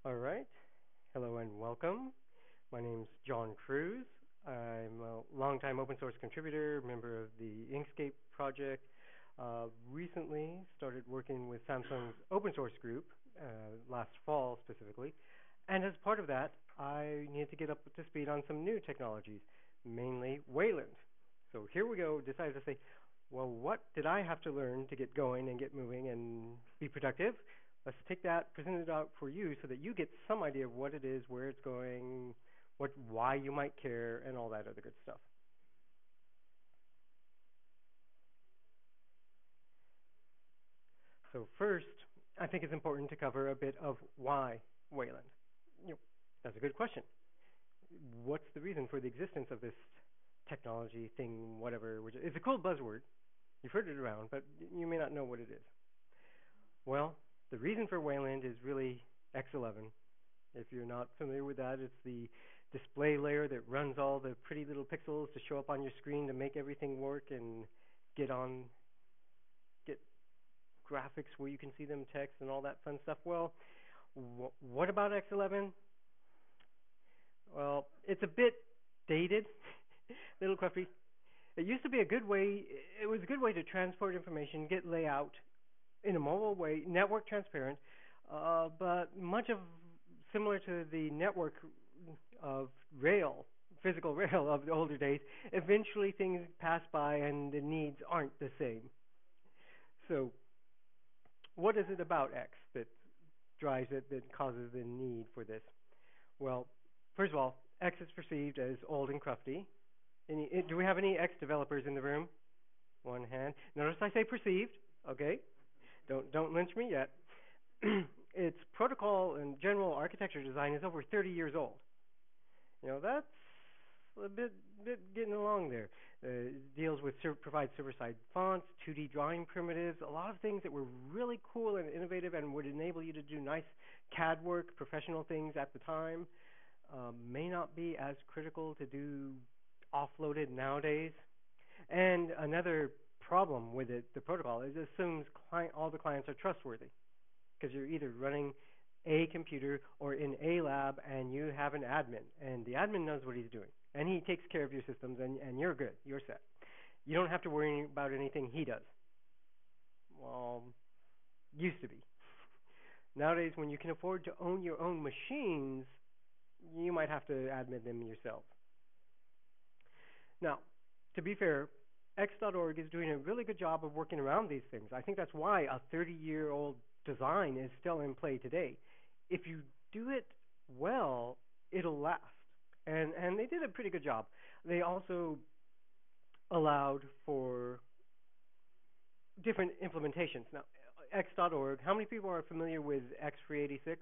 All right. Hello and welcome. My name's Jon Cruz. I'm a longtime open source contributor, member of the Inkscape project. Recently started working with Samsung's open source group, last fall specifically. And as part of that, I needed to get up to speed on some new technologies, mainly Wayland. So here we go, decided to say, well, what did I have to learn to get going and get moving and be productive? Let's take that, present it out for you so that you get some idea of what it is, where it's going, why you might care, and all that other good stuff. So first, I think it's important to cover a bit of why Wayland. You know, that's a good question. What's the reason for the existence of this technology thing, whatever? Which it's a cool buzzword. You've heard it around, but you may not know what it is. Well, the reason for Wayland is really X11. If you're not familiar with that, it's the display layer that runs all the pretty little pixels to show up on your screen to make everything work and get on get graphics where you can see them, text and all that fun stuff. Well, what about X11? Well, it's a bit dated, little cruffy. It used to be a good way. It was a good way to transport information, get layout in a mobile way, network transparent, but much of similar to the network of rail, physical rail of the older days. Eventually, things pass by and the needs aren't the same. So, what is it about X that drives it, that causes the need for this? Well, first of all, X is perceived as old and crufty. Do we have any X developers in the room? One hand. Notice I say perceived. Okay. Don't lynch me yet. Its protocol and general architecture design is over 30 years old. That's a bit getting along there. It deals with provides server-side fonts, 2D drawing primitives, a lot of things that were really cool and innovative and would enable you to do nice CAD work, professional things at the time. May not be as critical to do offloaded nowadays. And another problem with it, the protocol, is it assumes all the clients are trustworthy because you're either running a computer or in a lab and you have an admin, and the admin knows what he's doing, and he takes care of your systems, and you're good. You're set. You don't have to worry about anything he does. Well, used to be. Nowadays, when you can afford to own your own machines, you might have to admin them yourself. Now, to be fair, X.org is doing a really good job of working around these things. I think that's why a 30-year-old design is still in play today. If you do it well, it'll last. And they did a pretty good job. They also allowed for different implementations. Now, X.org, how many people are familiar with X386?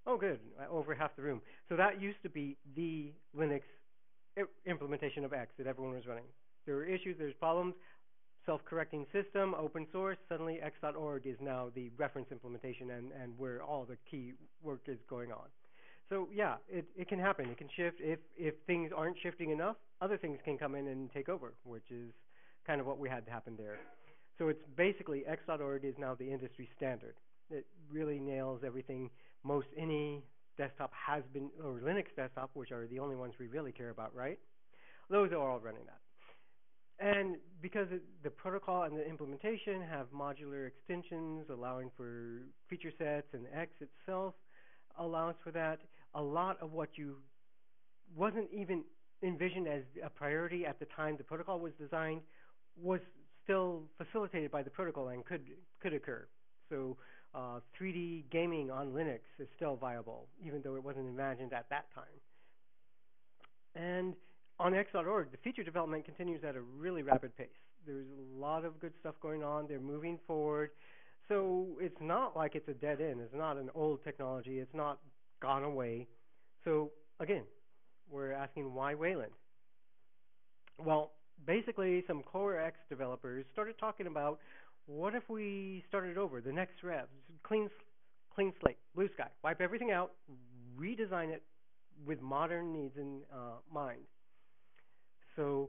Oh, good. Over half the room. So that used to be the Linux implementation of X that everyone was running. There were issues, there's problems, self-correcting system, open source. Suddenly X.org is now the reference implementation and where all the key work is going on. So yeah, it can happen. It can shift. If things aren't shifting enough, other things can come in and take over, which is kind of what we had to happen there. So it's basically X.org is now the industry standard. It really nails everything most any desktop has been, or Linux desktop, which are the only ones we really care about, right? Those are all running that. And because the protocol and the implementation have modular extensions allowing for feature sets, and X itself allows for that, a lot of what you wasn't even envisioned as a priority at the time the protocol was designed was still facilitated by the protocol and could occur. So 3D gaming on Linux is still viable, even though it wasn't imagined at that time. And on X.org, the feature development continues at a really rapid pace. There's a lot of good stuff going on. They're moving forward. So it's not like it's a dead end. It's not an old technology. It's not gone away. So again, we're asking why Wayland? Well, basically some Core X developers started talking about what if we started over, the next rev, clean slate, blue sky, wipe everything out, redesign it with modern needs in mind. So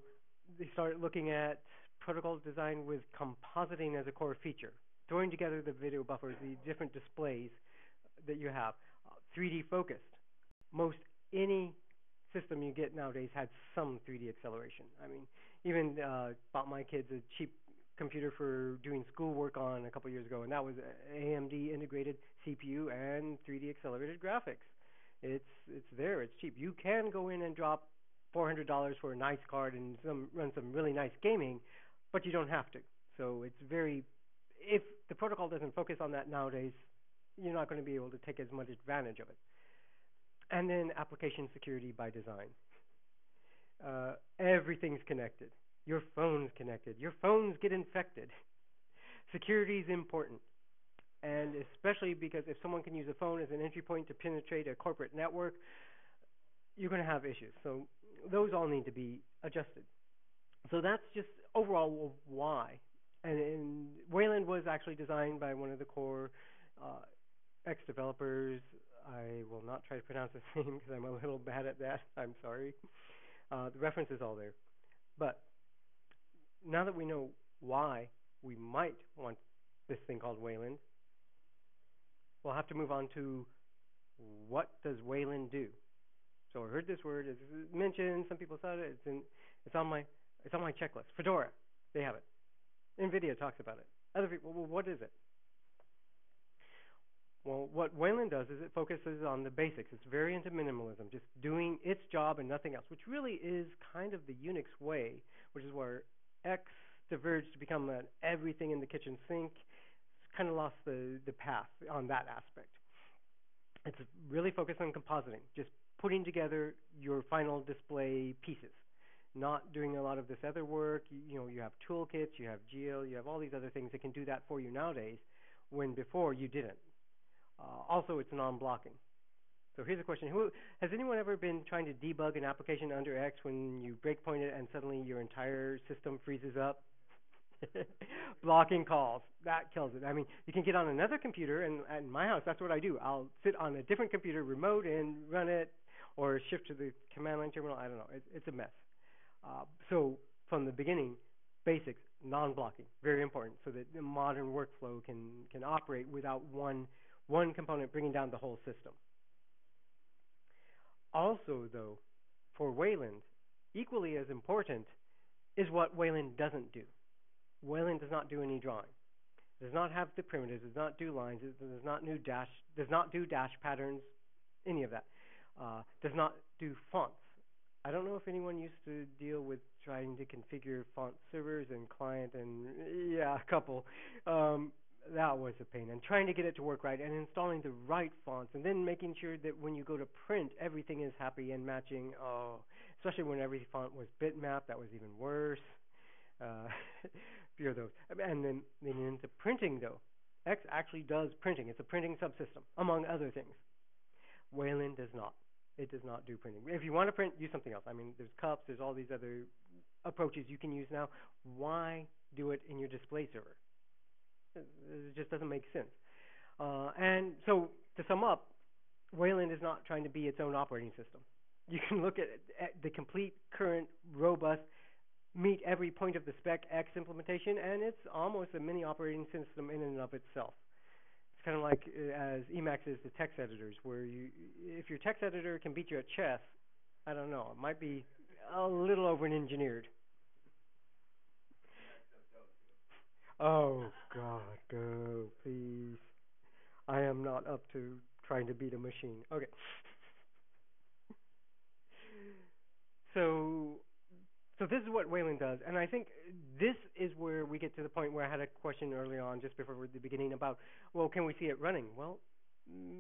they started looking at protocol design with compositing as a core feature, throwing together the video buffers, the different displays, that you have. 3D focused. Most any system you get nowadays had some 3D acceleration. I mean, even bought my kids a cheap computer for doing schoolwork on a couple years ago, and that was AMD integrated CPU and 3D accelerated graphics. It's there. It's cheap. You can go in and drop $400 for a nice card and run some really nice gaming, but you don't have to. So it's very if the protocol doesn't focus on that nowadays, you're not going to be able to take as much advantage of it. And then application security by design. Everything's connected. Your phone's connected. Your phones get infected. Security is important. And especially because if someone can use a phone as an entry point to penetrate a corporate network, you're going to have issues. So those all need to be adjusted. So that's just overall why. And Wayland was actually designed by one of the core ex-developers. I will not try to pronounce his name because I'm a little bad at that. I'm sorry. The reference is all there. But now that we know why we might want this thing called Wayland, we'll have to move on to what does Wayland do? So I heard this word. It's mentioned. Some people saw it. It's on my checklist. Fedora, they have it. NVIDIA talks about it. Other people, well, what is it? Well, what Wayland does is it focuses on the basics. It's very into minimalism, just doing its job and nothing else, which really is kind of the Unix way, which is where X diverged to become an everything in the kitchen sink. It's kind of lost the path on that aspect. It's really focused on compositing, just putting together your final display pieces, not doing a lot of this other work. You have toolkits, you have SCaLE, you have all these other things that can do that for you nowadays, when before you didn't. Also, it's non-blocking. So here's a question. Has anyone ever been trying to debug an application under X when you breakpoint it and suddenly your entire system freezes up? Blocking calls. That kills it. I mean, you can get on another computer, and at my house, that's what I do. I'll sit on a different computer, remote, and run it, or shift to the command line terminal. I don't know. It's a mess. So from the beginning, basics, non-blocking, very important, so that the modern workflow can operate without one component bringing down the whole system. Also, though, for Wayland, equally as important is what Wayland doesn't do. Wayland does not do any drawing. It does not have the primitives. It does not do lines. It does not do dash patterns. Any of that. Does not do fonts. I don't know if anyone used to deal with trying to configure font servers and client, and yeah, a couple. That was a pain. And trying to get it to work right and installing the right fonts and then making sure that when you go to print, everything is happy and matching. Oh, especially when every font was bitmapped, that was even worse. Few of those. And then into printing, though. X actually does printing. It's a printing subsystem, among other things. Wayland does not. It does not do printing. If you want to print, use something else. I mean, there's cups, there's all these other approaches you can use now. Why do it in your display server? It just doesn't make sense. And so, to sum up, Wayland is not trying to be its own operating system. You can look at the complete, current, robust, meet every point of the spec X implementation, and it's almost a mini operating system in and of itself. It's kind of like as Emacs is the text editors, where if your text editor can beat you at chess, I don't know, it might be a little over-engineered. Oh, God, go, please. I am not up to trying to beat a machine. Okay. So this is what Wayland does, and I think this is where we get to the point where I had a question early on, just before the beginning, about, well, can we see it running? Well,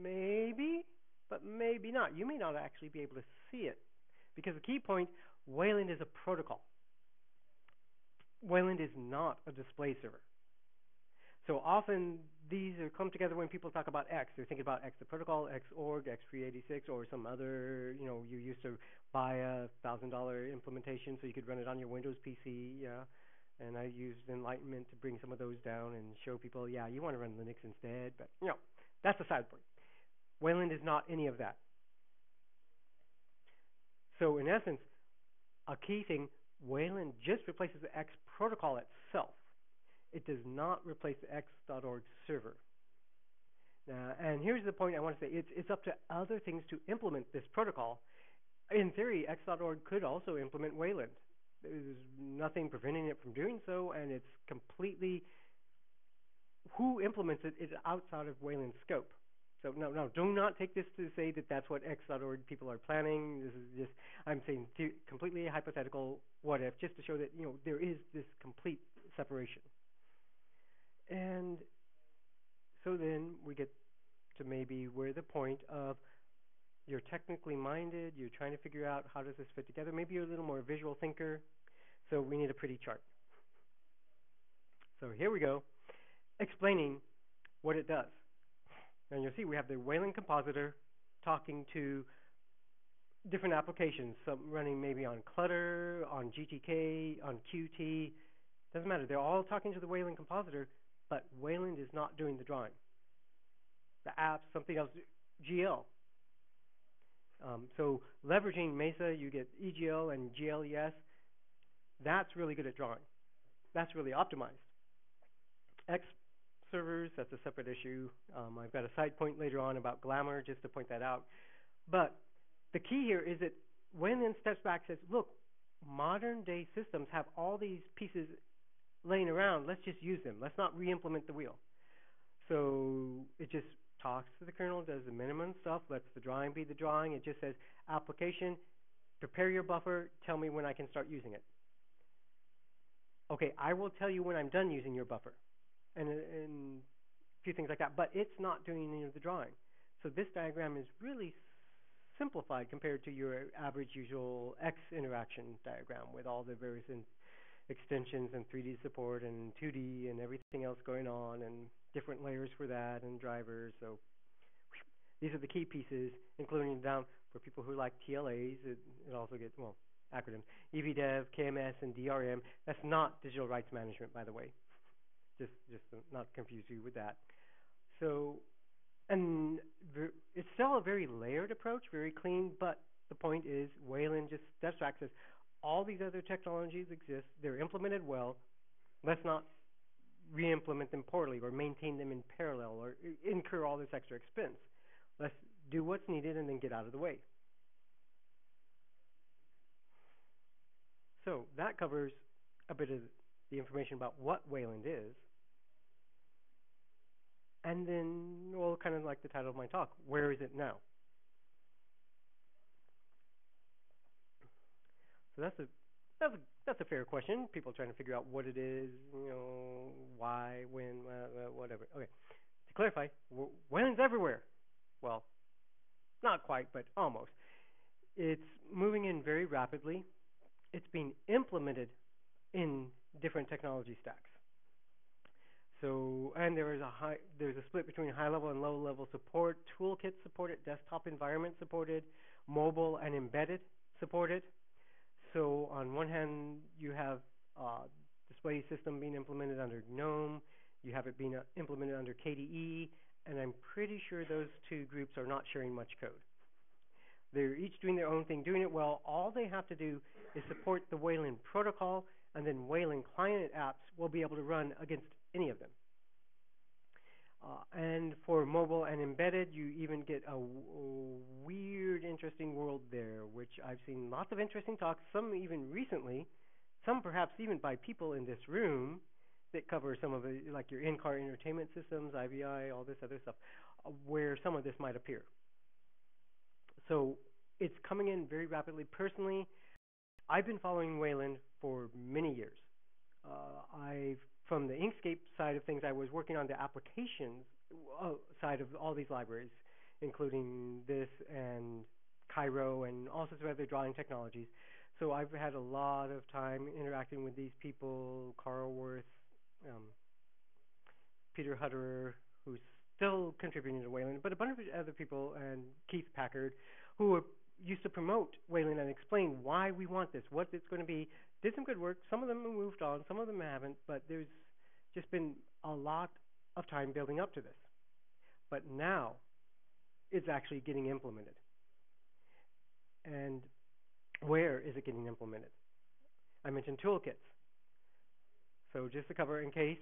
maybe, but maybe not. You may not actually be able to see it, because the key point, Wayland is a protocol. Wayland is not a display server. So often these are come together when people talk about X. They're thinking about X the protocol, Xorg, X386, or some other, you used to buy a $1,000 implementation so you could run it on your Windows PC, yeah. And I used Enlightenment to bring some of those down and show people, yeah, you want to run Linux instead. But, that's a side point. Wayland is not any of that. So in essence, a key thing, Wayland just replaces the X protocol itself. It does not replace the X.org server. And here's the point I want to say: it's up to other things to implement this protocol. In theory, X.org could also implement Wayland. There's nothing preventing it from doing so, and it's completely who implements it is outside of Wayland's scope. So no, do not take this to say that that's what X.org people are planning. This is just I'm saying completely hypothetical what if, just to show that there is this complete separation. And so then we get to maybe where the point of you're technically minded, you're trying to figure out how does this fit together. Maybe you're a little more visual thinker, so we need a pretty chart. So here we go, explaining what it does. And you'll see we have the Wayland compositor talking to different applications, some running maybe on Clutter, on GTK, on Qt. Doesn't matter. They're all talking to the Wayland compositor, but Wayland is not doing the drawing. The app's something else, GL. So leveraging Mesa, you get EGL and GLES. That's really good at drawing. That's really optimized. X servers, that's a separate issue. I've got a side point later on about Glamour just to point that out. But the key here is that Wayland steps back and says, look, modern day systems have all these pieces laying around. Let's just use them. Let's not re-implement the wheel. So it just talks to the kernel, does the minimum stuff, lets the drawing be the drawing. It just says, application, prepare your buffer, tell me when I can start using it. Okay, I will tell you when I'm done using your buffer. And a few things like that. But it's not doing any of the drawing. So this diagram is really simplified compared to your average usual X interaction diagram with all the various extensions and 3D support and 2D and everything else going on and different layers for that and drivers. So these are the key pieces, including down for people who like TLAs. It also gets, well, acronyms, EVDev, KMS, and DRM. That's not digital rights management, by the way. Just to not confuse you with that. So, and it's still a very layered approach, very clean, but the point is Wayland just steps back and says, all these other technologies exist, they're implemented well, let's not re-implement them poorly or maintain them in parallel or incur all this extra expense. Let's do what's needed and then get out of the way. So that covers a bit of the information about what Wayland is. And then, well, kind of like the title of my talk, where is it now? So that's a fair question. People are trying to figure out what it is, why, when, whatever. Okay, to clarify, Wayland's everywhere. Well, not quite, but almost. It's moving in very rapidly. It's being implemented in different technology stacks. So, and there's a split between high-level and low-level support. Toolkit supported, desktop environment supported, mobile and embedded supported. So, on one hand, you have display system being implemented under GNOME. You have it being implemented under KDE, and I'm pretty sure those two groups are not sharing much code. They're each doing their own thing, doing it well. All they have to do is support the Wayland protocol, and then Wayland client apps will be able to run against any of them. And for mobile and embedded, you even get a weird, interesting world there, which I've seen lots of interesting talks, some even recently, some perhaps even by people in this room that cover some of it, like your in-car entertainment systems, IVI, all this other stuff, where some of this might appear. So it's coming in very rapidly. Personally, I've been following Wayland for many years. From the Inkscape side of things, I was working on the applications side of all these libraries, including this and Cairo and all sorts of other drawing technologies. So I've had a lot of time interacting with these people, Carl Worth, Peter Hutterer, who's still contributing to Wayland, but a bunch of other people, and Keith Packard, who used to promote Wayland and explain why we want this, what it's going to be. Did some good work. Some of them have moved on, some of them haven't, but there's just been a lot of time building up to this. But now it's actually getting implemented. And where is it getting implemented? I mentioned toolkits. So just to cover in case,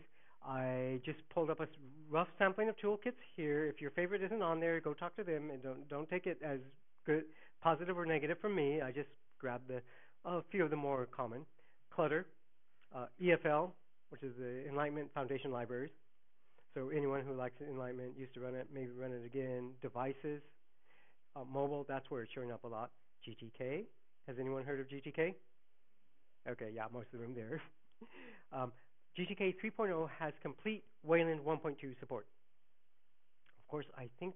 I just pulled up a rough sampling of toolkits here. If your favorite isn't on there, go talk to them and don't take it as good, positive or negative from me. I just grabbed a few of the more common. Clutter, EFL, which is the Enlightenment Foundation Libraries. So anyone who likes Enlightenment used to run it, maybe run it again. Devices, mobile, that's where it's showing up a lot. GTK, has anyone heard of GTK? Okay, yeah, most of them there. um, GTK 3.0 has complete Wayland 1.2 support. Of course, I think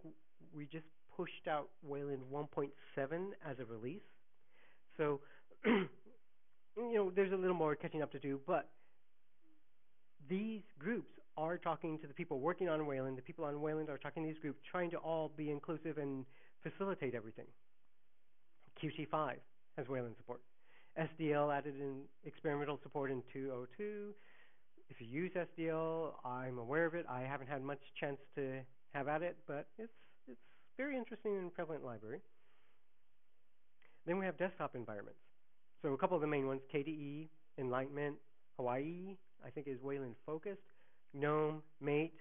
we just pushed out Wayland 1.7 as a release. So, there's a little more catching up to do, but these groups are talking to the people working on Wayland. The people on Wayland are talking to these groups, trying to all be inclusive and facilitate everything. Qt5 has Wayland support. SDL added in experimental support in 2.02. If you use SDL, I'm aware of it. I haven't had much chance to have at it, but it's very interesting and prevalent library. Then we have desktop environments. So a couple of the main ones, KDE, Enlightenment, Hawaii, I think is Wayland focused, GNOME, Mate.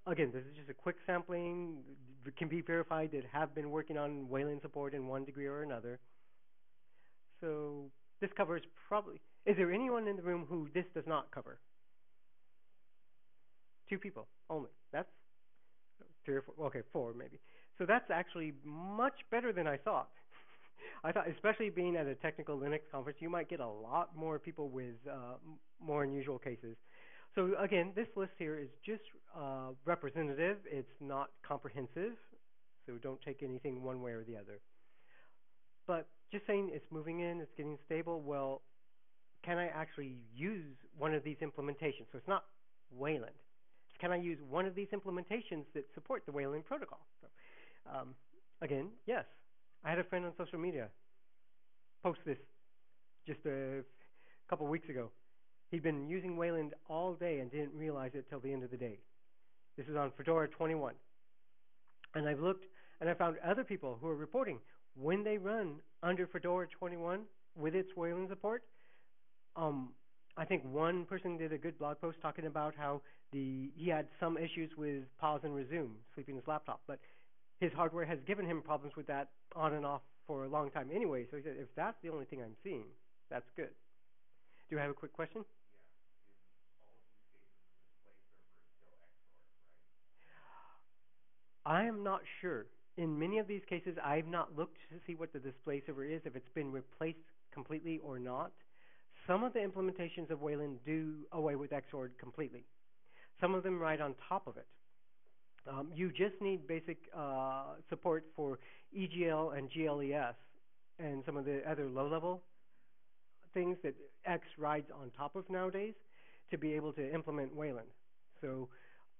Again, this is just a quick sampling. It can be verified that have been working on Wayland support in one degree or another. So this covers probably, is there anyone in the room who this does not cover? 2 people only. That's 3 or 4, okay, 4 maybe. So that's actually much better than I thought. I thought, especially being at a technical Linux conference, you might get a lot more people with more unusual cases. So again, this list here is just representative. It's not comprehensive, so don't take anything one way or the other. But just saying it's moving in, it's getting stable, well, can I actually use one of these implementations? So it's not Wayland. Can I use one of these implementations that support the Wayland protocol? So, again, yes. I had a friend on social media post this just a couple weeks ago. He'd been using Wayland all day and didn't realize it till the end of the day. This is on Fedora 21. And I've looked and I found other people who are reporting when they run under Fedora 21 with its Wayland support. I think one person did a good blog post talking about how he had some issues with pause and resume, sleeping his laptop, but his hardware has given him problems with that on and off for a long time anyway. So he said, if that's the only thing I'm seeing, that's good. Do I have a quick question? I am not sure. In many of these cases, I've not looked to see what the display server is, if it's been replaced completely or not. Some of the implementations of Wayland do away with Xorg completely. Some of them ride on top of it. You just need basic support for EGL and GLES and some of the other low-level things that X rides on top of nowadays to be able to implement Wayland. So,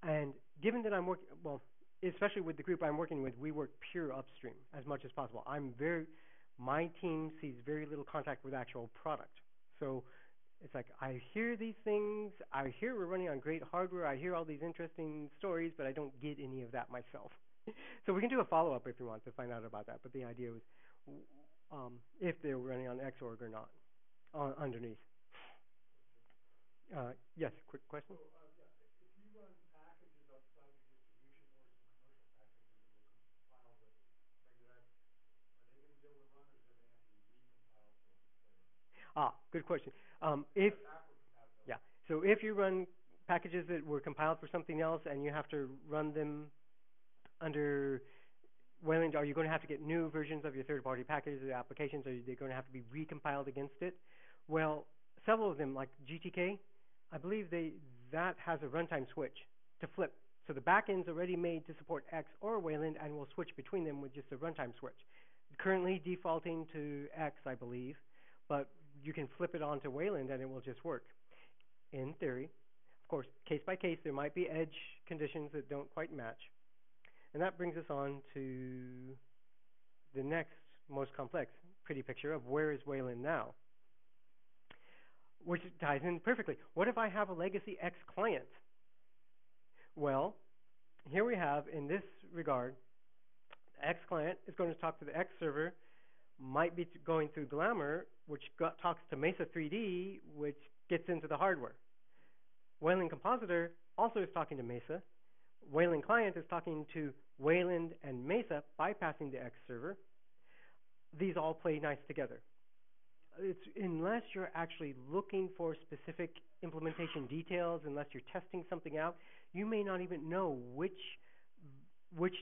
and given that I'm working, well, especially with the group I'm working with, we work pure upstream as much as possible. My team sees very little contact with actual product. So it's like I hear these things, I hear we're running on great hardware, I hear all these interesting stories, but I don't get any of that myself. So we can do a follow-up if you want to find out about that. But the idea was if they're running on Xorg or not underneath. Yes, quick question? Good question. If Yeah, so if you run packages that were compiled for something else and you have to run them under Wayland, are you going to have to get new versions of your third-party packages or applications? Are they going to have to be recompiled against it? Well, several of them, like GTK, I believe that has a runtime switch to flip. So the backend's already made to support X or Wayland, and will switch between them with just a runtime switch. Currently defaulting to X, I believe, but you can flip it onto Wayland and it will just work. In theory, of course, case by case, there might be edge conditions that don't quite match. And that brings us on to the next most complex pretty picture of where is Wayland now, which ties in perfectly. What if I have a legacy X client? Well, here we have, in this regard, the X client is going to talk to the X server, might be going through Glamour, which talks to Mesa 3D, which gets into the hardware. Wayland Compositor also is talking to Mesa. Wayland Client is talking to Wayland and Mesa, bypassing the X server. These all play nice together. It's unless you're actually looking for specific implementation details, unless you're testing something out, you may not even know which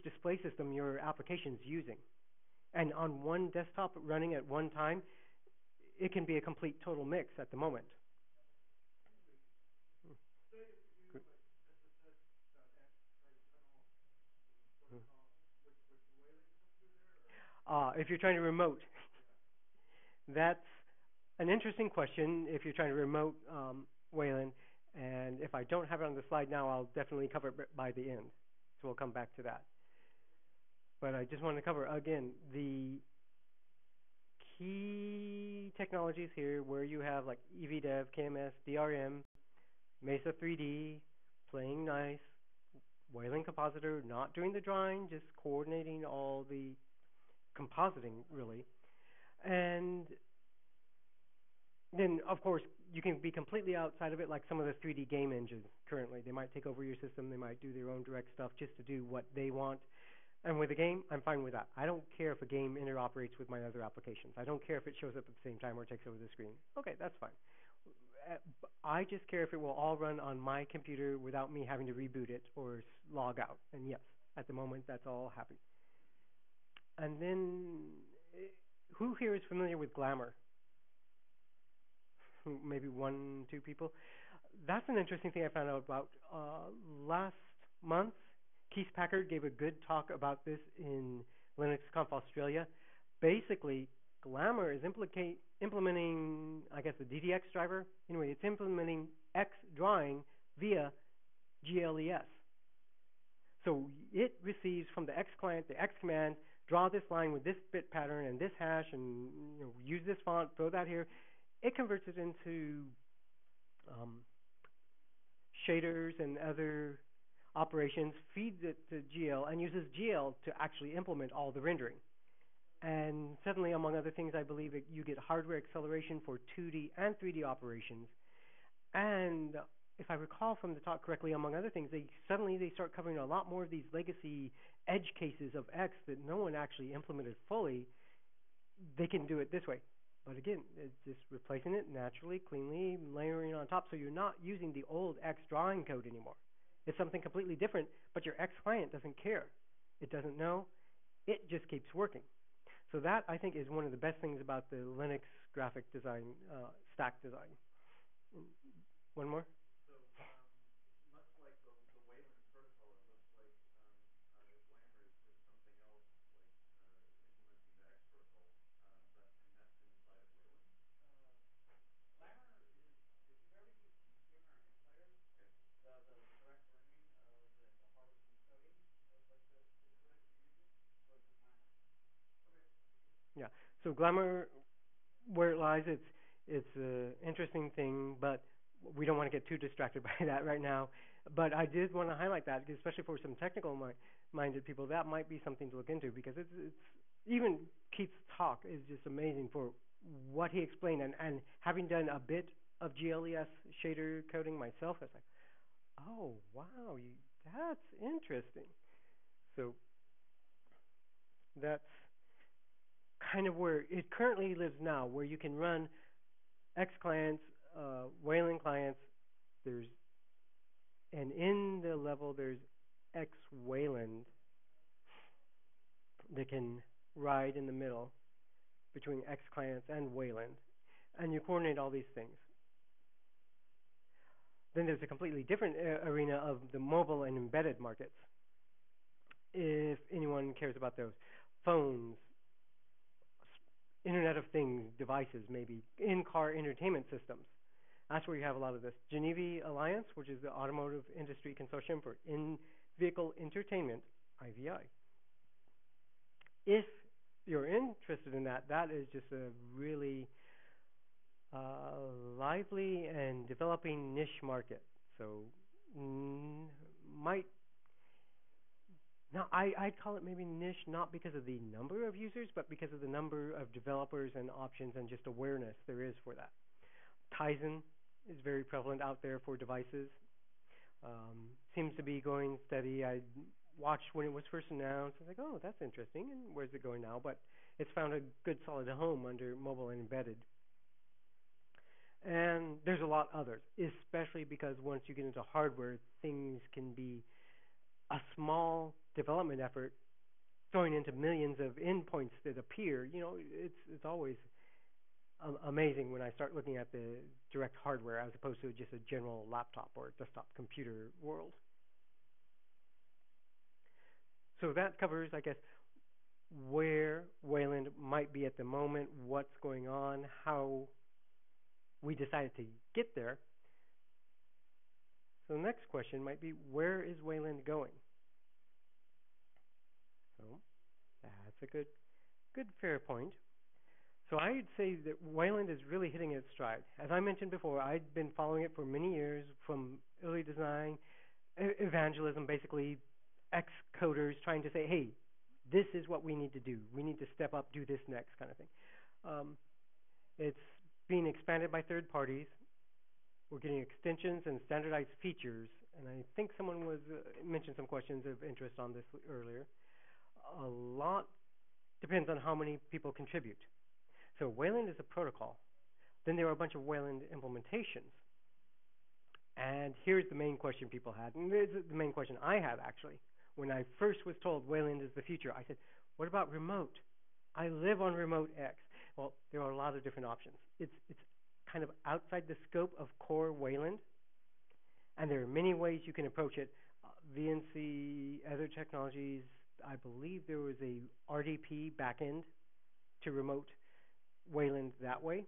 display system your application is using. And on one desktop running at one time, it can be a complete total mix at the moment. If you're trying to remote, that's an interesting question. If you're trying to remote Wayland, and if I don't have it on the slide now, I'll definitely cover it by the end. So we'll come back to that. But I just want to cover again the key technologies here, where you have like EVDev, KMS, DRM, Mesa 3D, playing nice, Wayland Compositor, not doing the drawing, just coordinating all the compositing really. And then, of course, you can be completely outside of it, like some of the 3D game engines currently. They might take over your system. They might do their own direct stuff just to do what they want. And with a game, I'm fine with that. I don't care if a game interoperates with my other applications. I don't care if it shows up at the same time or takes over the screen. Okay, that's fine. I just care if it will all run on my computer without me having to reboot it or log out. And yes, at the moment, that's all happy. And then, who here is familiar with Glamour? Maybe one, two people. That's an interesting thing I found out about last month. Keith Packard gave a good talk about this in LinuxConf Australia. Basically, Glamour is implementing, I guess, the DDX driver. Anyway, it's implementing X drawing via GLES. So it receives from the X client the X command, draw this line with this bit pattern and this hash, and use this font, throw that here. It converts it into shaders and other operations, feeds it to GL, and uses GL to actually implement all the rendering. And suddenly, among other things, I believe you get hardware acceleration for 2D and 3D operations. And if I recall from the talk correctly, among other things, they start covering a lot more of these legacy edge cases of X that no one actually implemented fully. They can do it this way. But again, it's just replacing it naturally, cleanly, layering on top, so you're not using the old X drawing code anymore. It's something completely different, but your X client doesn't care. It doesn't know. It just keeps working. So that, I think, is one of the best things about the Linux graphic design, stack design. One more? Yeah. So Glamour, where it lies, it's an interesting thing, but we don't want to get too distracted by that right now. But I did want to highlight that, especially for some technical-minded people, that might be something to look into, because it's even Keith's talk is just amazing for what he explained, and having done a bit of GLES shader coding myself, it's like, oh wow, that's interesting. So that's kind of where it currently lives now, where you can run X clients, Wayland clients. And in the level there's X Wayland that can ride in the middle between X clients and Wayland, and you coordinate all these things. Then there's a completely different arena of the mobile and embedded markets, if anyone cares about those. Phones, Internet of Things devices, maybe in-car entertainment systems. That's where you have a lot of this. Geneva Alliance, which is the Automotive Industry Consortium for In-Vehicle Entertainment, IVI. If you're interested in that, that is just a really lively and developing niche market. So I'd call it maybe niche, not because of the number of users, but because of the number of developers and options and just awareness there is for that. Tizen is very prevalent out there for devices. Seems to be going steady. I watched when it was first announced. I was like, oh, that's interesting. And where's it going now? But it's found a good solid home under mobile and embedded. And there's a lot others, especially because once you get into hardware, things can be a small development effort throwing into millions of endpoints that appear. It's always amazing when I start looking at the direct hardware as opposed to just a general laptop or desktop computer world. So that covers, I guess, where Wayland might be at the moment, what's going on, how we decided to get there. So the next question might be, where is Wayland going? So that's a good fair point. So I'd say that Wayland is really hitting its stride. As I mentioned before, I'd been following it for many years, from early design, evangelism, basically ex-coders trying to say, hey, this is what we need to do. We need to step up, do this next kind of thing. It's being expanded by third parties. We're getting extensions and standardized features. And I think someone was mentioned some questions of interest on this earlier. A lot depends on how many people contribute. So Wayland is a protocol. Then there are a bunch of Wayland implementations. And here's the main question people had, and this is the main question I had actually. When I first was told Wayland is the future, I said, what about remote? I live on remote X. Well, there are a lot of different options. It's kind of outside the scope of core Wayland, and there are many ways you can approach it. VNC, other technologies, I believe there was a RDP backend to remote Wayland that way.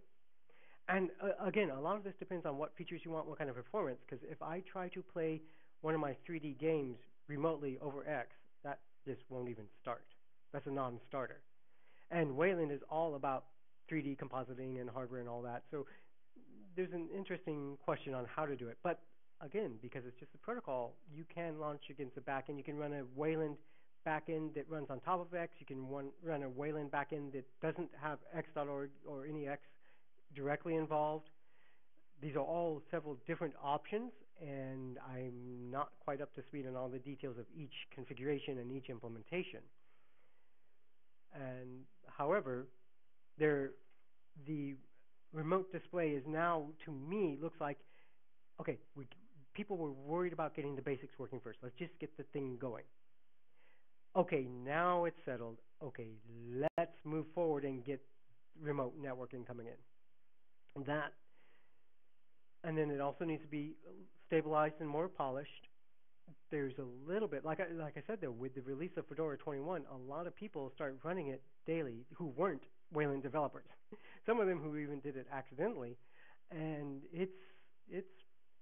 And again, a lot of this depends on what features you want, what kind of performance, because if I try to play one of my 3D games remotely over X, that just won't even start. That's a non-starter. And Wayland is all about 3D compositing and hardware and all that. So there's an interesting question on how to do it. But again, because it's just a protocol, you can launch against the backend. You can run a Wayland backend that runs on top of X. You can run a Wayland backend that doesn't have X.org or any X directly involved. These are all several different options, and I'm not quite up to speed on all the details of each configuration and each implementation. And however, the remote display is now, to me, looks like, okay, people were worried about getting the basics working first. Let's just get the thing going. Okay, now it's settled. Okay, let's move forward and get remote networking coming in. And then it also needs to be stabilized and more polished. There's a little bit, like I said, though, with the release of Fedora 21, a lot of people start running it daily who weren't Wayland developers. Some of them who even did it accidentally, and it's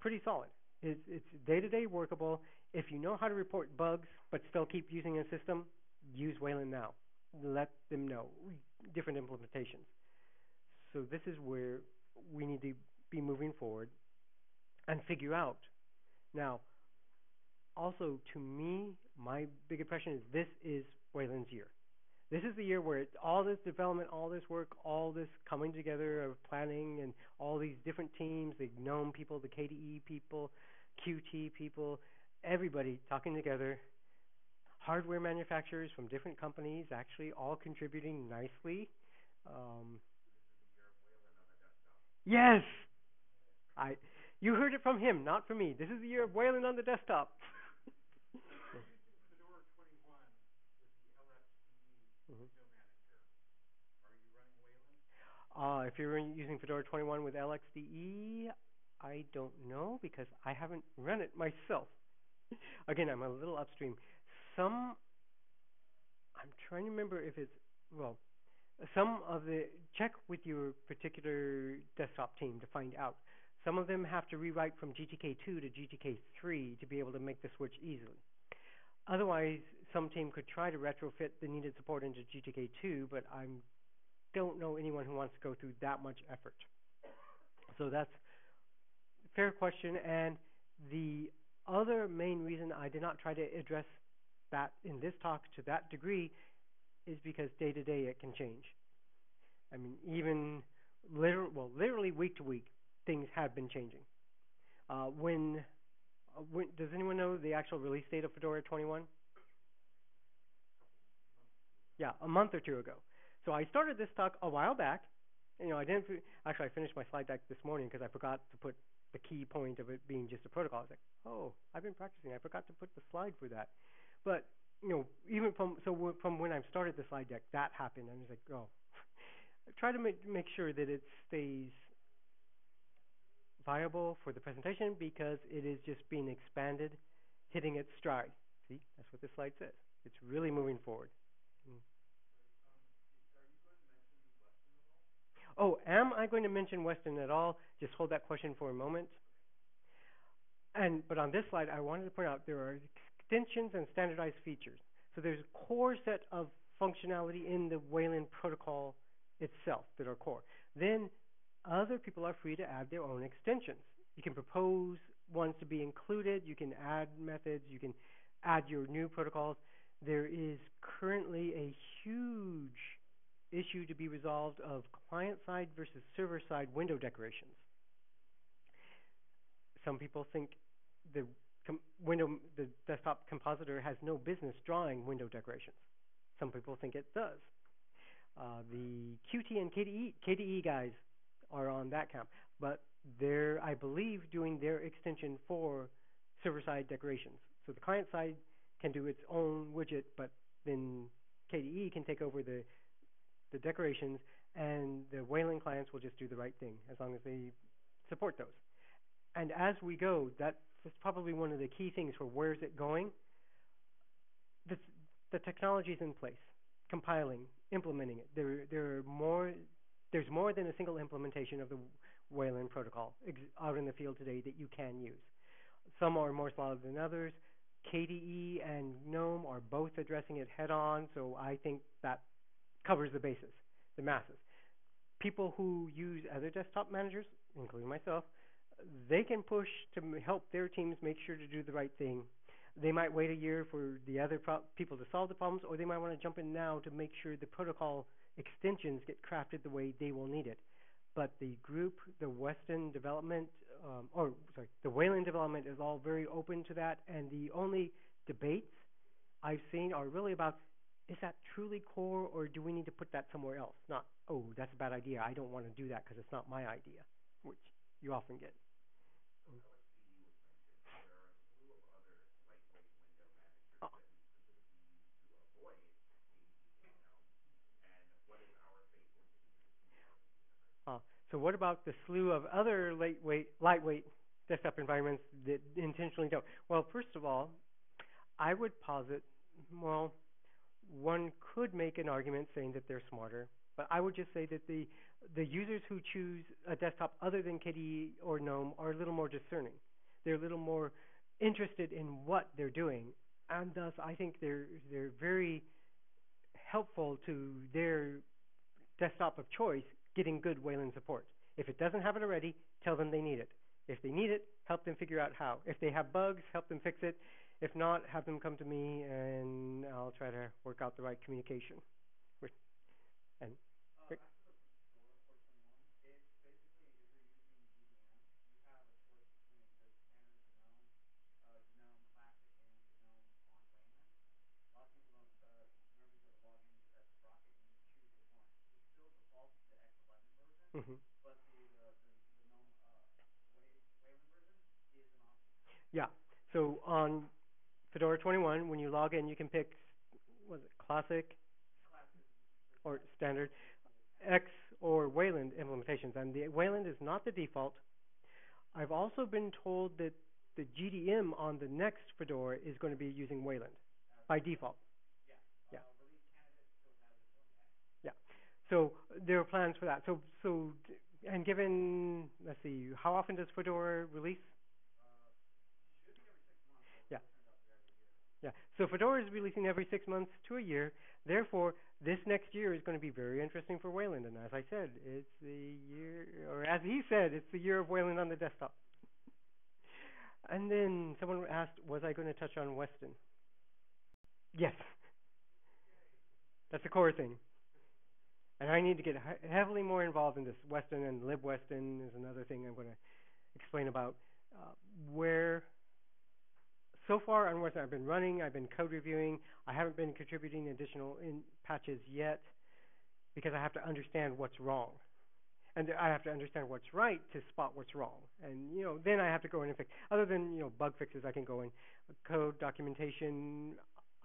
pretty solid. It's day-to-day workable. If you know how to report bugs but still keep using a system, use Wayland now. Let them know different implementations. So this is where we need to be moving forward and figure out. Now, also, to me, my big impression is this is Wayland's year. This is the year where all this development, all this work, all this coming together of planning and all these different teams, the GNOME people, the KDE people, Qt people, everybody talking together, hardware manufacturers from different companies actually all contributing nicely. Yes! You heard it from him, not from me. This is the year of Wayland on the desktop. Fedora 21 with the LXDE window manager. Are you running Wayland? If you're using Fedora 21 with LXDE, I don't know because I haven't run it myself. Again, I'm a little upstream. I'm trying to remember if it's, well, check with your particular desktop team to find out. Some of them have to rewrite from GTK2 to GTK3 to be able to make the switch easily. Otherwise, some team could try to retrofit the needed support into GTK2, but I don't know anyone who wants to go through that much effort. So that's a fair question. And the other main reason I did not try to address that in this talk to that degree is because day to day it can change. I mean, even literally week to week, things have been changing. When Does anyone know the actual release date of Fedora 21? Yeah, a month or two ago. So I started this talk a while back. I didn't actually. I finished my slide deck this morning because I forgot to put the key point of it being just a protocol. I was like, oh, I've been practicing. I forgot to put the slide for that. But even from when I started the slide deck, that happened. I was like, oh, I try to make sure that it stays viable for the presentation because it is just being expanded, hitting its stride. See, that's what this slide says. It's really moving forward. Mm. Oh, am I going to mention Weston at all? Just hold that question for a moment. But on this slide, I wanted to point out there are extensions and standardized features. So there's a core set of functionality in the Wayland protocol itself that are core. Then other people are free to add their own extensions. You can propose ones to be included. You can add methods. You can add your new protocols. There is currently a huge issue to be resolved of client-side versus server-side window decorations. Some people think the the desktop compositor has no business drawing window decorations. Some people think it does. The Qt and KDE guys are on that camp, but they're, I believe, doing their extension for server-side decorations. So the client side can do its own widget, but then KDE can take over the decorations, and the Wayland clients will just do the right thing as long as they support those. And as we go, that's probably one of the key things for where's it going. The technology is in place, compiling, implementing it. There's more than a single implementation of the Wayland protocol out in the field today that you can use. Some are more solid than others. KDE and GNOME are both addressing it head on, so I think that covers the bases, the masses. People who use other desktop managers, including myself, they can push to help their teams make sure to do the right thing. They might wait a year for the other people to solve the problems, or they might want to jump in now to make sure the protocol extensions get crafted the way they will need it. But the group, the Weston development, the Wayland development is all very open to that, and the only debates I've seen are really about, is that truly core, or do we need to put that somewhere else? Not, oh, that's a bad idea. I don't want to do that because it's not my idea, which you often get. So what about the slew of other lightweight desktop environments that intentionally don't? Well, first of all, I would posit, well, one could make an argument saying that they're smarter, but I would just say that the users who choose a desktop other than KDE or GNOME are a little more discerning. They're a little more interested in what they're doing, and thus I think they're very helpful to their desktop of choice getting good Wayland support. If it doesn't have it already, tell them they need it. If they need it, help them figure out how. If they have bugs, help them fix it. If not, have them come to me, and I'll try to work out the right communication. And mm-hmm. Yeah. So on Fedora 21, when you log in, you can pick, was it Classic or Standard, X or Wayland implementations. And the Wayland is not the default. I've also been told that the GDM on the next Fedora is going to be using Wayland by default. Yeah. Yeah. So there are plans for that. And given, let's see, how often does Fedora release? Yeah. Yeah. So Fedora is releasing every 6 months to a year. Therefore, this next year is going to be very interesting for Wayland. And as I said, it's the year, or as he said, it's the year of Wayland on the desktop. And then someone asked, was I going to touch on Weston? Yes. That's the core thing. And I need to get heavily more involved in this. Weston and LibWeston is another thing I'm going to explain about. Where So far on Western, I've been running, I've been code reviewing. I haven't been contributing additional in patches yet because I have to understand what's wrong. And I have to understand what's right to spot what's wrong. And then I have to go in and fix. Other than bug fixes, I can go in code documentation.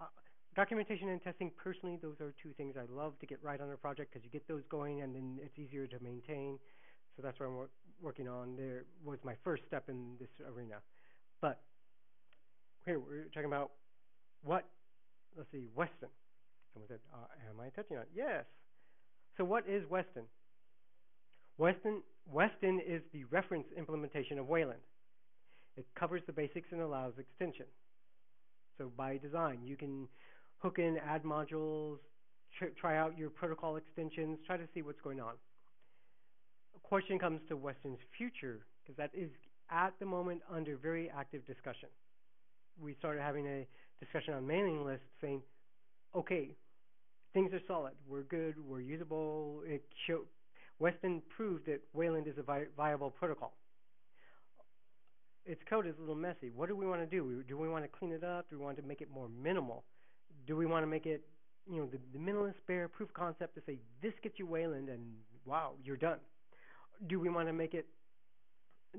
Uh, Documentation and testing, personally, those are two things I love to get right on a project because you get those going and then it's easier to maintain. So that's what I'm working on. There was my first step in this arena. But here we're talking about what. Let's see, Weston. Someone said, "Am I touching on it?" Yes. So what is Weston? Weston is the reference implementation of Wayland. It covers the basics and allows extension. So by design, you can hook in, add modules, try out your protocol extensions, try to see what's going on. A question comes to Weston's future, because that is at the moment under very active discussion. We started having a discussion on mailing lists saying, okay, things are solid, we're good, we're usable. Weston proved that Wayland is a viable protocol. Its code is a little messy. What do we want to do? Do we want to clean it up? Do we want to make it more minimal? Do we want to make it, the minimalist bare proof of concept to say this gets you Wayland and wow, you're done? Do we want to make it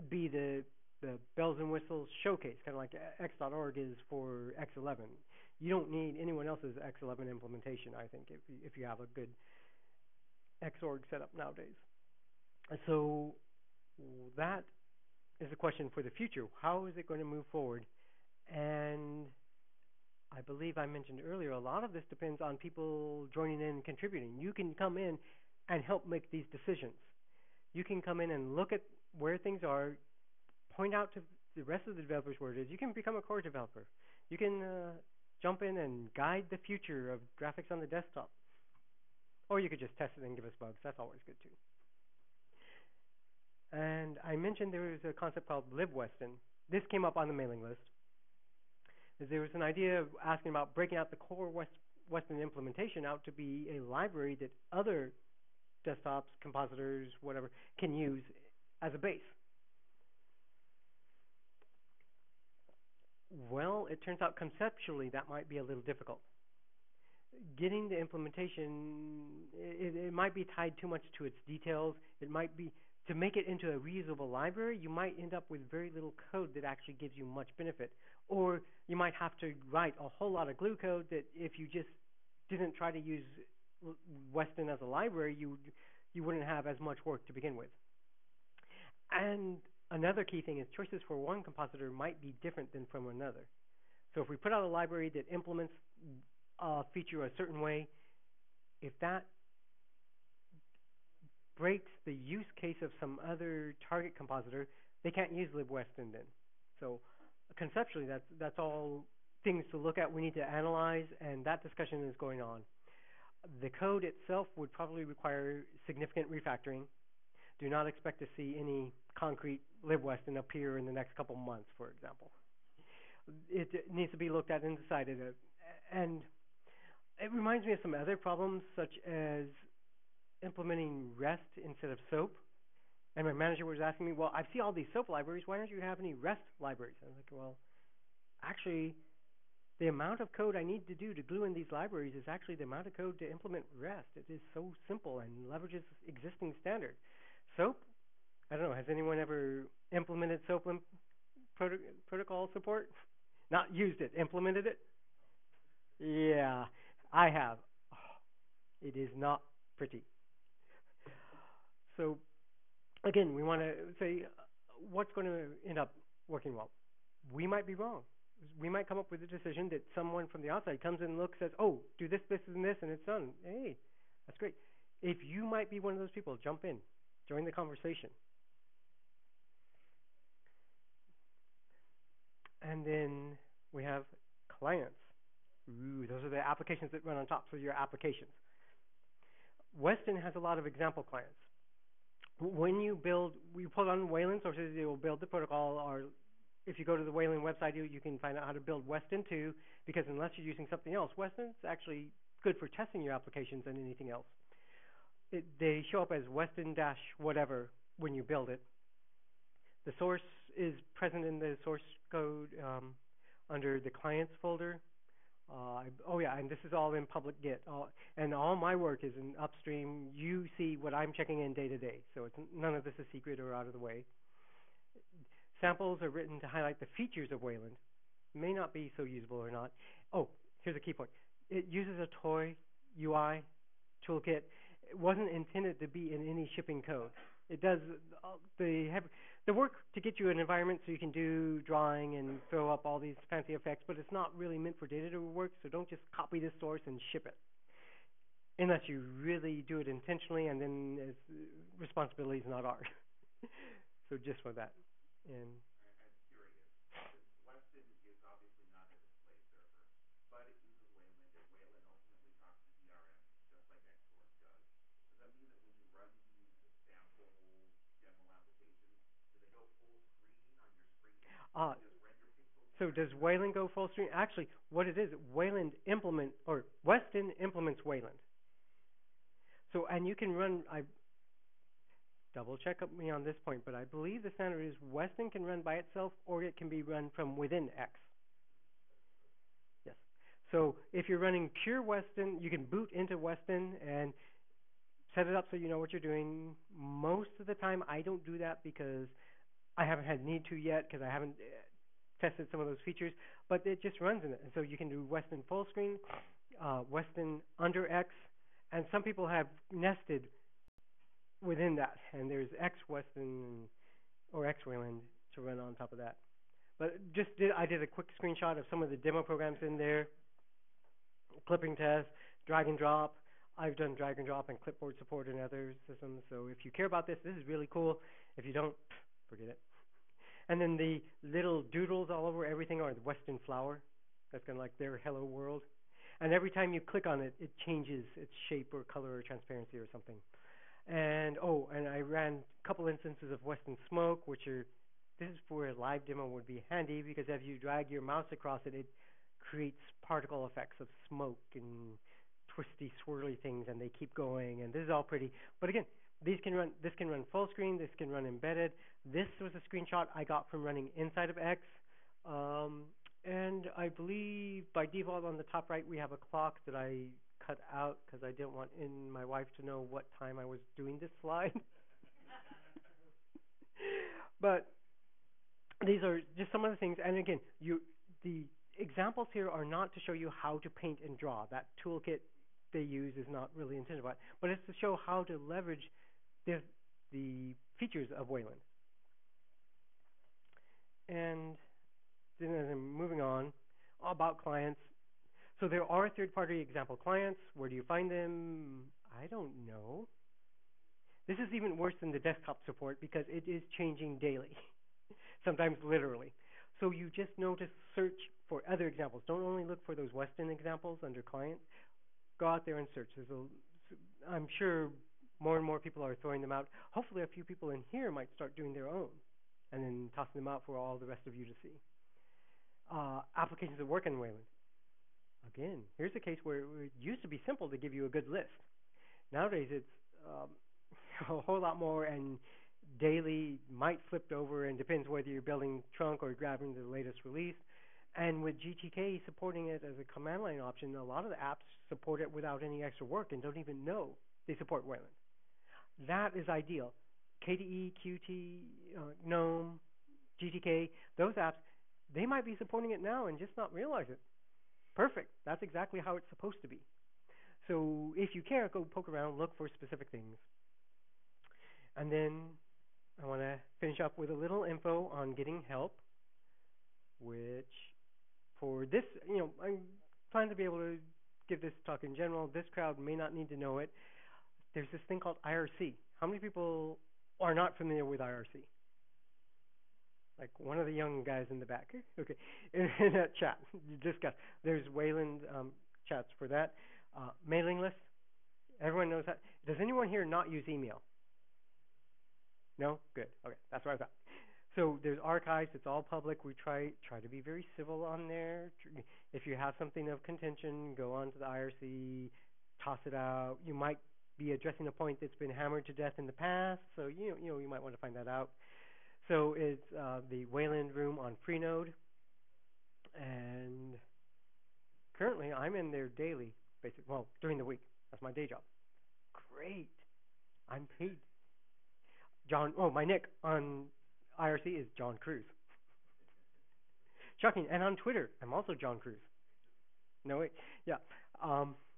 be the bells and whistles showcase, kind of like X.org is for X11? You don't need anyone else's X11 implementation, I think, if you have a good Xorg setup nowadays. So that is a question for the future. How is it going to move forward? And I believe I mentioned earlier, a lot of this depends on people joining in and contributing. You can come in and help make these decisions. You can come in and look at where things are, point out to the rest of the developers where it is. You can become a core developer. You can jump in and guide the future of graphics on the desktop. Or you could just test it and give us bugs. That's always good too. And I mentioned there was a concept called libweston. This came up on the mailing list. There was an idea of asking about breaking out the core Weston implementation out to be a library that other desktops, compositors, whatever, can use as a base. Well, it turns out conceptually that might be a little difficult. Getting the implementation, it might be tied too much to its details. It might be, to make it into a reusable library, you might end up with very little code that actually gives you much benefit. Or you might have to write a whole lot of glue code that if you just didn't try to use Weston as a library, you wouldn't have as much work to begin with. And another key thing is choices for one compositor might be different than from another. So if we put out a library that implements a feature a certain way, if that breaks the use case of some other target compositor, they can't use libweston then. So conceptually, that's all things to look at. We need to analyze, and that discussion is going on. The code itself would probably require significant refactoring. Do not expect to see any concrete libweston appear in the next couple months, for example. It needs to be looked at and decided. And it reminds me of some other problems, such as implementing REST instead of SOAP. And my manager was asking me, well, I see all these SOAP libraries. Why don't you have any REST libraries? I was like, well, actually, the amount of code I need to do to glue in these libraries is actually the amount of code to implement REST. It is so simple and leverages existing standard. SOAP, I don't know, has anyone ever implemented SOAP protocol support? Not used it, implemented it? Yeah, I have. Oh, it is not pretty. So, again, we want to say what's going to end up working well. We might be wrong. We might come up with a decision that someone from the outside comes in and looks, says, oh, do this, this, and this, and it's done. Hey, that's great. If you might be one of those people, jump in. Join the conversation. And then we have clients. Ooh, those are the applications that run on top, so your applications. Weston has a lot of example clients. When you put on Wayland sources, it will build the protocol, or if you go to the Wayland website, you can find out how to build Weston too, because unless you're using something else, Weston's actually good for testing your applications and anything else. They show up as Weston-whatever when you build it. The source is present in the source code. under the clients folder. Oh yeah, and this is all in public Git. And all my work is in upstream. You see what I'm checking in day to day, so it's none of this is secret or out of the way. Samples are written to highlight the features of Wayland. May not be so usable or not. Oh, here's a key point. It uses a toy UI toolkit. It wasn't intended to be in any shipping code. It does the work to get you an environment so you can do drawing and throw up all these fancy effects, but it's not really meant for data to work, so don't just copy this source and ship it. Unless you really do it intentionally, and then responsibility is not ours. So just for that. And I'm curious, since Weston is obviously not a display server, but it uses Wayland, and Wayland ultimately talks to DRM, just like Xsource does. Does that mean that when you run these sample demo applications, do they go full screen on your screen? uh, You just render pixels so does directly? Wayland go full screen? Actually, what it is, Weston implements Wayland. So, and you can run, I double check me on this point, but I believe the standard is Weston can run by itself or it can be run from within X. Yes. So if you're running pure Weston, you can boot into Weston and set it up so you know what you're doing. Most of the time, I don't do that because I haven't had need to yet because I haven't tested some of those features, but it just runs in it. And so you can do Weston full screen, Weston under X, and some people have nested within that, and there's X Weston or X Wayland to run on top of that. But I did a quick screenshot of some of the demo programs in there, clipping test, drag and drop. I've done drag and drop and clipboard support in other systems. So if you care about this, this is really cool. If you don't, forget it. And then the little doodles all over everything are the Western flower. That's kind of like their hello world. And every time you click on it, it changes its shape or color or transparency or something. And and I ran a couple instances of Western Smoke, this is where a live demo would be handy because if you drag your mouse across it, it creates particle effects of smoke and twisty, swirly things, and they keep going. And this is all pretty. But again, this can run full screen. This can run embedded. This was a screenshot I got from running inside of X. And I believe by default on the top right we have a clock that I cut out because I didn't want my wife to know what time I was doing this slide. But these are just some of the things. And again, the examples here are not to show you how to paint and draw. That toolkit they use is not really intended for that, but it's to show how to leverage the features of Wayland. And then as I'm moving on, about clients. So there are third-party example clients. Where do you find them? I don't know. This is even worse than the desktop support because it is changing daily, sometimes literally. So you just know to search for other examples. Don't only look for those Western examples under client. Go out there and search. I'm sure more and more people are throwing them out. Hopefully a few people in here might start doing their own and then tossing them out for all the rest of you to see. Applications that work in Wayland. Again, here's a case where it used to be simple to give you a good list. Nowadays it's a whole lot more, and daily might flipped over and depends whether you're building trunk or grabbing the latest release. And with GTK supporting it as a command line option, a lot of the apps support it without any extra work and don't even know they support Wayland. That is ideal. KDE, Qt, GNOME, GTK, those apps, they might be supporting it now and just not realize it. Perfect. That's exactly how it's supposed to be. So if you care, go poke around, look for specific things. And then I want to finish up with a little info on getting help, which for this, I'm trying to be able to give this talk in general. This crowd may not need to know it. There's this thing called IRC. How many people are not familiar with IRC? Like one of the young guys in the back. Okay, in that chat, there's Wayland chats for that. Mailing list. Everyone knows that. Does anyone here not use email? No? Good. Okay, that's what I thought. So there's archives. It's all public. We try to be very civil on there. If you have something of contention, go on to the IRC, toss it out. You might be addressing a point that's been hammered to death in the past, so you might want to find that out. So it's the Wayland room on Freenode. And currently, I'm in there daily, basically. Well, during the week. That's my day job. Great. I'm paid. John. Oh, my nick on IRC is Jon Cruz. Shocking. And on Twitter, I'm also Jon Cruz. No wait. Yeah.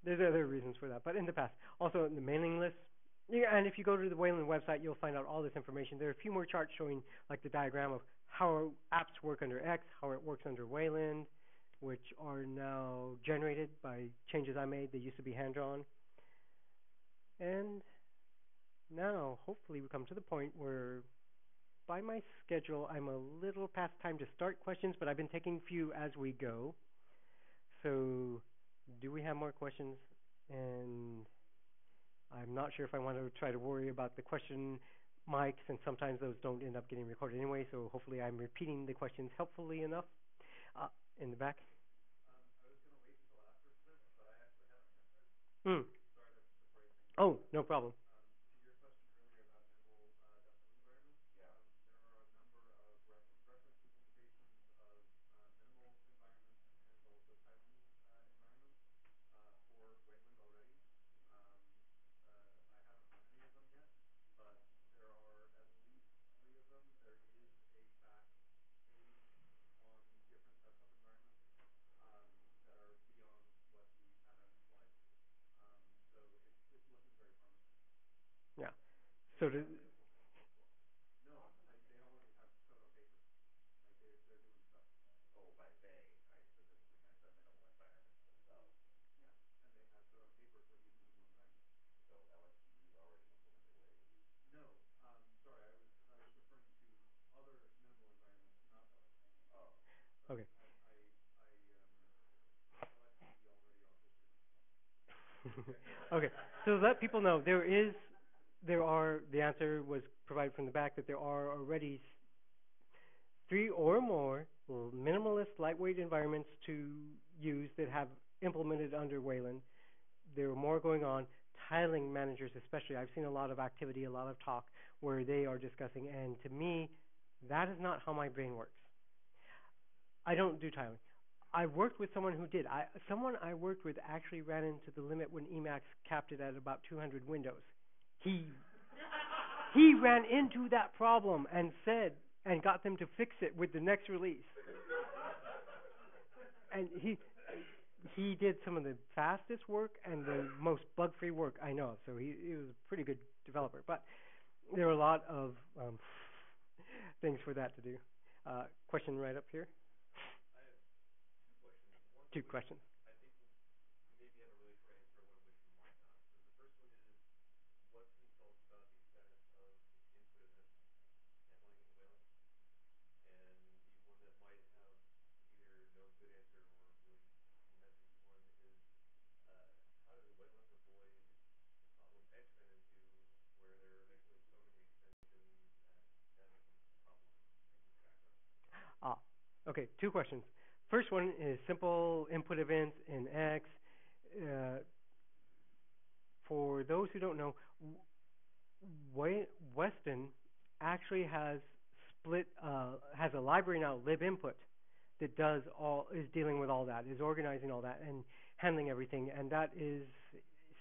There's other reasons for that, but in the past, also in the mailing list. Yeah, and if you go to the Wayland website, you'll find out all this information. There are a few more charts showing like the diagram of how apps work under X, how it works under Wayland, which are now generated by changes I made. They used to be hand drawn, and now hopefully we come to the point where, by my schedule, I'm a little past time to start questions, but I've been taking few as we go. So, do we have more questions? And I'm not sure if I want to try to worry about the question mics, and sometimes those don't end up getting recorded anyway. So hopefully I'm repeating the questions helpfully enough. Uh, in the back. I was going to wait until after for this, but I actually have an answer. Mm. Sorry to break things. Oh, no problem. To your question earlier about minimal decibel environments, there are a number of reference implementations of minimal environments and also tiling environments for Wayland already. I haven't run any of them yet, but there are at least three of them. There is a back page on different desktop environments that are beyond what we had on the slide. So it's looking very promising. Yeah. So does, No, they already have code on paper. Like they're doing stuff. Oh, by they, I specifically meant the minimal environments themselves. Yeah, and they have code on paper for these minimal environments. So LSP's already implemented Wayland. No, sorry, I was referring to other minimal environments, not LSP. Oh. Sorry. okay. LSP already offers pretty good stuff. Okay. So to let people know, the answer was provided from the back that there are already three or more minimalist, lightweight environments to use that have implemented under Wayland. There are more going on. Tiling managers, especially, I've seen a lot of activity, a lot of talk where they are discussing, and to me, that is not how my brain works. I don't do tiling. I worked with someone who did. Someone I worked with actually ran into the limit when Emacs capped it at about 200 windows. He ran into that problem and got them to fix it with the next release. And he did some of the fastest work and the most bug-free work I know of. So he was a pretty good developer. But there are a lot of things for that to do. Question right up here. I have two questions. One Two questions. I think you maybe have a really short answer, one of which you might not. So the first one is, what can you tell us about the status of input events handling in Wayland? And the one that might have either no good answer or really messy one is, how does Wayland avoid the problem X ran into, where there are eventually so many extensions that becomes a problem to keep track of? Okay, two questions. First one is simple input events in X. For those who don't know, Weston actually has has a library now, libinput, that is dealing with all that, is organizing all that and handling everything, and that is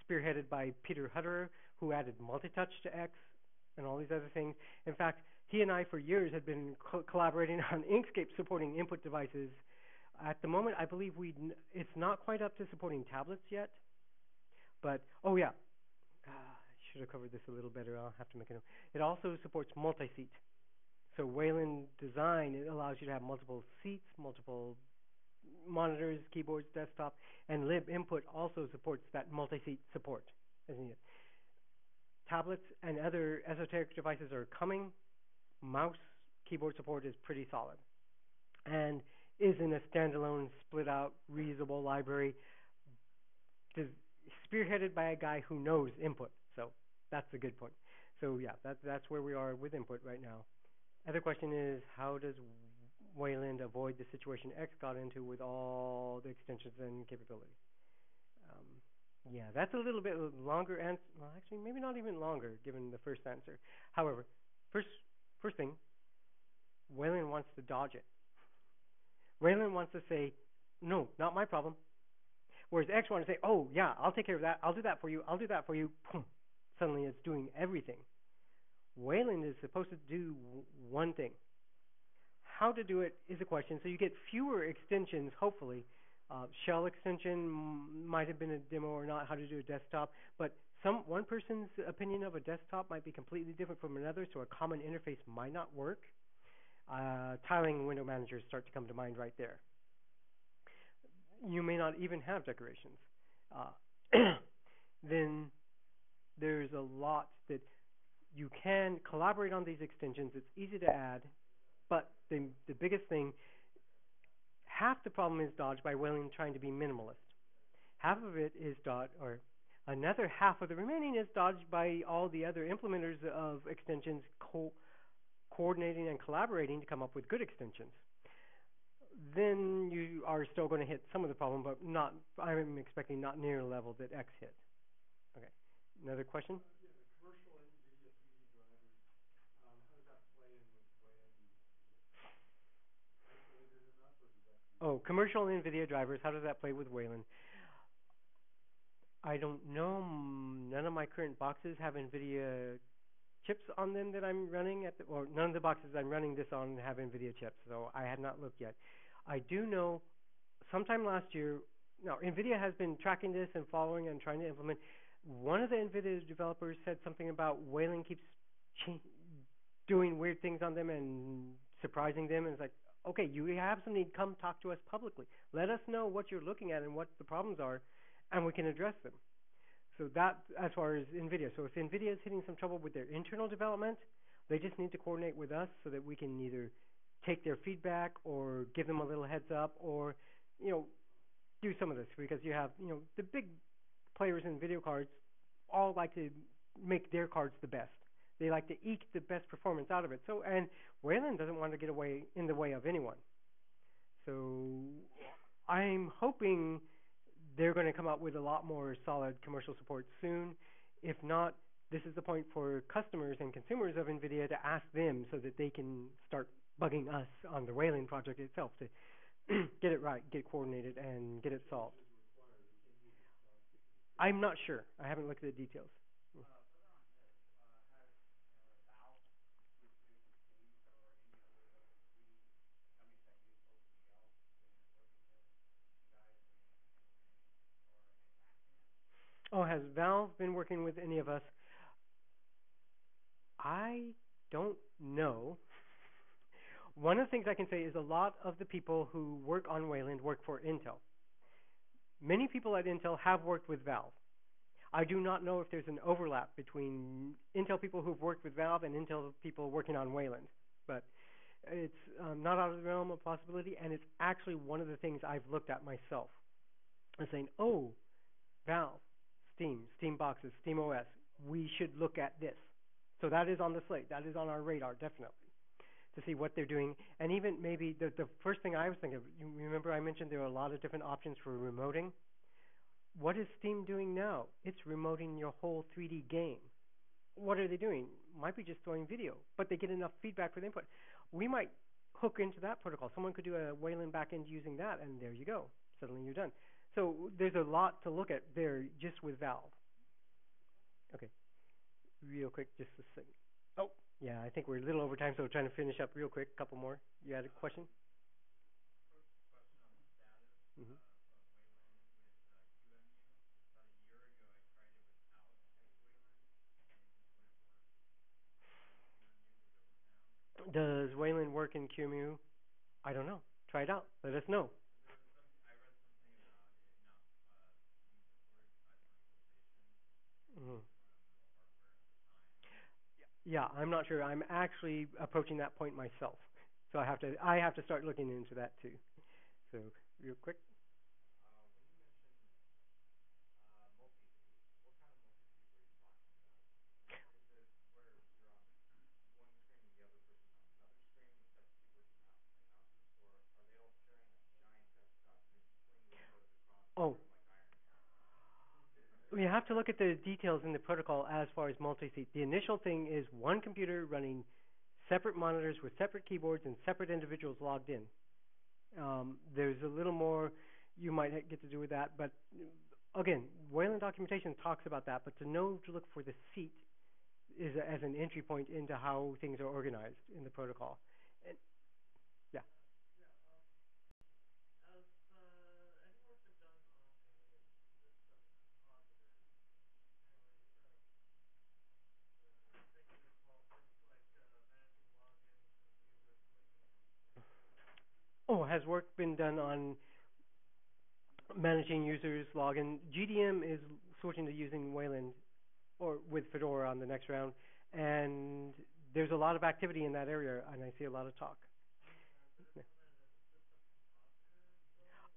spearheaded by Peter Hutterer, who added multi-touch to X and all these other things. In fact, he and I for years had been collaborating on Inkscape supporting input devices. At the moment, I believe it's not quite up to supporting tablets yet, but oh yeah, I should have covered this a little better. I'll have to make a note. It also supports multi-seat. So Wayland design, it allows you to have multiple seats, multiple monitors, keyboards, desktop, and libinput also supports that multi-seat support as needed. Tablets and other esoteric devices are coming. Mouse keyboard support is pretty solid and is in a standalone, split-out, reusable library spearheaded by a guy who knows input. So that's a good point. So yeah, that's where we are with input right now. Other question is, how does Wayland avoid the situation X got into with all the extensions and capability? Yeah, that's a little bit longer answer. Well, actually, maybe not even longer, given the first answer. However, first thing, Wayland wants to dodge it. Wayland wants to say, no, not my problem. Whereas X wants to say, oh yeah, I'll take care of that. I'll do that for you. I'll do that for you. Boom. Suddenly it's doing everything. Wayland is supposed to do one thing. How to do it is a question. So you get fewer extensions, hopefully. Shell extension might have been a demo or not, how to do a desktop. But one person's opinion of a desktop might be completely different from another, so a common interface might not work. Tiling window managers start to come to mind right there. You may not even have decorations. Then there's a lot that you can collaborate on these extensions. It's easy to add, but the biggest thing, half the problem is dodged by Wayland trying to be minimalist. Half of it is dodged, or another half of the remaining is dodged by all the other implementers of extensions coordinating and collaborating to come up with good extensions. Then you are still going to hit some of the problem, but not. I'm expecting not near the level that X hit. Okay. Another question? Oh, commercial NVIDIA drivers. How does that play with Wayland? I don't know. None of my current boxes have NVIDIA chips on them that I'm running or none of the boxes I'm running this on have NVIDIA chips, so I have not looked yet. I do know sometime last year, now NVIDIA has been tracking this and following and trying to implement. One of the NVIDIA developers said something about Wayland keeps doing weird things on them and surprising them, and it's like, okay, you have something, come talk to us publicly. Let us know what you're looking at and what the problems are, and we can address them. So that, as far as NVIDIA. So if NVIDIA is hitting some trouble with their internal development, they just need to coordinate with us so that we can either take their feedback or give them a little heads up or, do some of this. Because you have, the big players in video cards all like to make their cards the best. They like to eke the best performance out of it. So, and Wayland doesn't want to get in the way of anyone. So I'm hoping they're going to come out with a lot more solid commercial support soon. If not, this is the point for customers and consumers of NVIDIA to ask them so that they can start bugging us on the Wayland project itself to get it right, get it coordinated, and get it solved. I'm not sure. I haven't looked at the details. Oh, has Valve been working with any of us? I don't know. One of the things I can say is a lot of the people who work on Wayland work for Intel. Many people at Intel have worked with Valve. I do not know if there's an overlap between Intel people who've worked with Valve and Intel people working on Wayland, but it's not out of the realm of possibility, and it's actually one of the things I've looked at myself. I'm saying, oh, Valve, Steam boxes, Steam OS, we should look at this. So that is on the slate. That is on our radar, definitely, to see what they're doing. And even maybe the first thing I was thinking of, you remember I mentioned there are a lot of different options for remoting? What is Steam doing now? It's remoting your whole 3D game. What are they doing? Might be just throwing video, but they get enough feedback for the input. We might hook into that protocol. Someone could do a Wayland backend using that, and there you go. Suddenly you're done. So there's a lot to look at there just with Valve. Okay, real quick, just a second. Oh, yeah, I think we're a little over time, so we're trying to finish up real quick. A couple more. You had a question? Mm-hmm. Does Wayland work in QEMU? I don't know. Try it out. Let us know. Mm-hmm. Yeah, I'm not sure. I'm actually approaching that point myself, so I have to start looking into that too. So real quick. Oh, we have to look at the details in the protocol as far as multi-seat. The initial thing is one computer running separate monitors with separate keyboards and separate individuals logged in. There's a little more you might get to do with that, but again, Wayland documentation talks about that. But to know to look for the seat is as an entry point into how things are organized in the protocol. And, yeah. Oh, has work been done on managing users login? GDM is switching to using Wayland or with Fedora on the next round, and there's a lot of activity in that area, and I see a lot of talk. Yeah.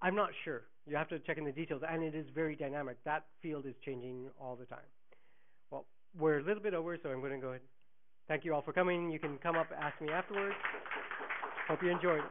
I'm not sure. You have to check in the details, and it is very dynamic. That field is changing all the time. Well, we're a little bit over, so I'm going to go ahead. Thank you all for coming. You can come up, ask me afterwards. Hope you enjoyed.